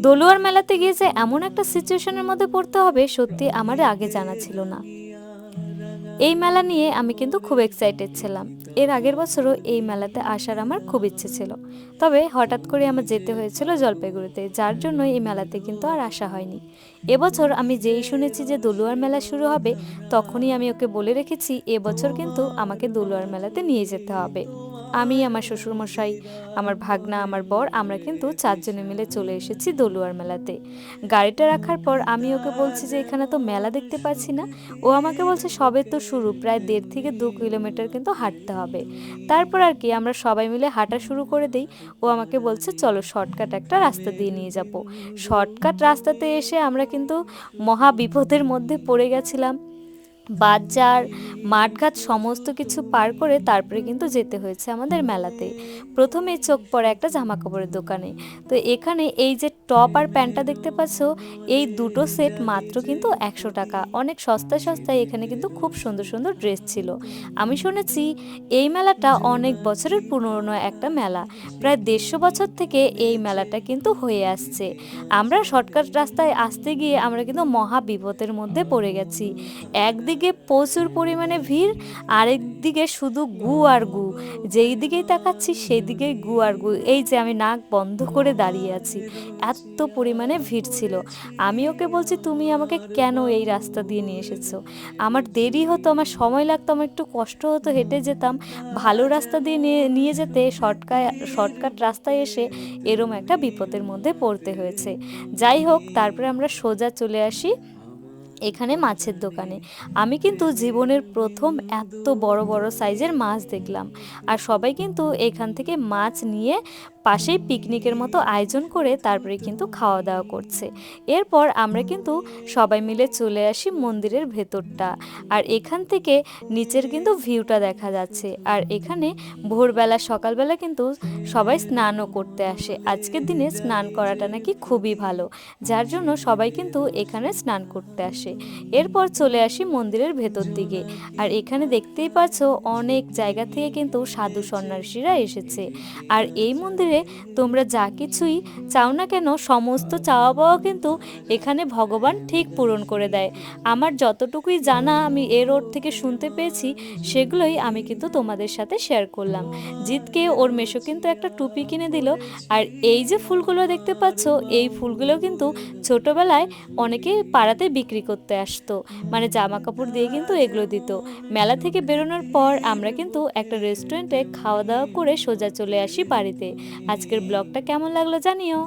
দলুয়ার মেলাতে গিয়ে যে এমন একটা সিচুয়েশনের মধ্যে পড়তে হবে সত্যি আমার আগে জানা ছিল না। এই মেলা নিয়ে আমি কিন্তু খুব এক্সাইটেড ছিলাম। এর আগের বছরও এই মেলাতে আসার আমার খুব ইচ্ছে ছিল, তবে হঠাৎ করে আমার যেতে হয়েছিল জলপাইগুড়িতে, যার জন্য এই মেলাতে কিন্তু আর আসা হয়নি। এবছর আমি যেই শুনেছি যে দলুয়ার মেলা শুরু হবে, তখনই আমি ওকে বলে রেখেছি এবছর কিন্তু আমাকে দলুয়ার মেলাতে নিয়ে যেতে হবে। আমি, আমার শ্বশুরমশাই, আমার ভাগনা, আমার বর, আমরা কিন্তু চারজনে মিলে চলে এসেছি দলুয়ার মেলাতে। গাড়িটা রাখার পর আমি ওকে বলছি যে এখানে তো মেলা দেখতে পাচ্ছি না। ও আমাকে বলছে সবে তো শুরু, প্রায় 1.5 থেকে 2 কিলোমিটার কিন্তু হাঁটতে হবে। তারপর আর কি আমরা সবাই মিলে হাঁটা শুরু করে দিই। ও আমাকে বলছে চলো শর্টকাট একটা রাস্তা দিয়ে নিয়ে যাব। শর্টকাট রাস্তাতে এসে আমরা কিন্তু মহা বিপদের মধ্যে পড়ে গেছিলাম। বাজার, মাঠঘাট সমস্ত কিছু পার করে তারপরে কিন্তু যেতে হয়েছে আমাদের মেলাতে। প্রথমে চোখ পড়ে একটা জামা কাপড়ের দোকানে। তো এখানে এই যে টপ আর প্যান্টটা দেখতে পাচ্ছ, এই দুটো সেট মাত্র কিন্তু 100 টাকা। অনেক সস্তায় সস্তায় এখানে কিন্তু খুব সুন্দর সুন্দর ড্রেস ছিল। আমি শুনেছি এই মেলাটা অনেক বছরের পুরনো একটা মেলা, প্রায় 150 বছর থেকে এই মেলাটা কিন্তু হয়ে আসছে। আমরা শর্টকাট রাস্তায় আসতে গিয়ে আমরা কিন্তু মহা বিপদের মধ্যে পড়ে গেছি। একদিকে প্রচুর পরিমাণে ভিড়, আরেক দিকে শুধু গু আর গু। যেই দিকেই তাকাচ্ছি সেই দিকেই গু আর গু। এই যে আমি নাক বন্ধ করে দাঁড়িয়ে আছি, এত পরিমাণে ভিড় ছিল। আমি ওকে বলছি তুমি আমাকে কেন এই রাস্তা দিয়ে নিয়ে এসেছো? আমার দেরি হতো, আমার সময় লাগতো, আমার একটু কষ্ট হতো, হেঁটে যেতাম। ভালো রাস্তা দিয়ে নিয়ে নিয়ে যেতে শর্টকাট রাস্তায় এসে এরম একটা বিপদের মধ্যে পড়তে হয়েছে। যাই হোক, তারপরে আমরা সোজা চলে আসি এখানে মাছের দোকানে। আমি কিন্তু জীবনের প্রথম এত বড় বড় সাইজের মাছ দেখলাম। আর সবাই কিন্তু এখান থেকে মাছ নিয়ে পাশেই পিকনিকের মতো আয়োজন করে তারপরে কিন্তু খাওয়া দাওয়া করছে। এরপর আমরা কিন্তু সবাই মিলে চলে আসি মন্দিরের ভেতরটা। আর এখান থেকে নিচের কিন্তু ভিউটা দেখা যাচ্ছে। আর এখানে ভোরবেলা সকালবেলা কিন্তু সবাই স্নানও করতে আসে। আজকের দিনে স্নান করাটা নাকি খুবই ভালো, যার জন্য সবাই কিন্তু এখানে স্নান করতে আসে। এরপর চলে আসি মন্দিরের ভেতর দিকে। আর এখানে দেখতেই পাচ্ছ অনেক জায়গা থেকে কিন্তু সাধু সন্ন্যাসীরা এসেছে। আর এই মন্দিরে তোমরা যা কিছুই চাও না কেন, সমস্ত চাওয়া পাওয়া কিন্তু এখানে ভগবান ঠিক পূরণ করে দেয়। আমার যতটুকুই জানা আমি এর ওর থেকে শুনতে পেয়েছি, সেগুলোই আমি কিন্তু তোমাদের সাথে শেয়ার করলাম। জিতকে ওর মেশো কিন্তু একটা টুপি কিনে দিল। আর এই যে ফুলগুলো দেখতে পাচ্ছ, এই ফুলগুলো কিন্তু ছোটবেলায় অনেকে পাড়াতে বিক্রি করতে আসতো, মানে জামা কাপড় দিয়ে কিন্তু এগুলো দিত। মেলা থেকে বেরোনোর পর আমরা কিন্তু একটা রেস্টুরেন্টে খাওয়া দাওয়া করে সোজা চলে আসি বাড়িতে। আজকের ব্লগটা কেমন লাগলো জানিও।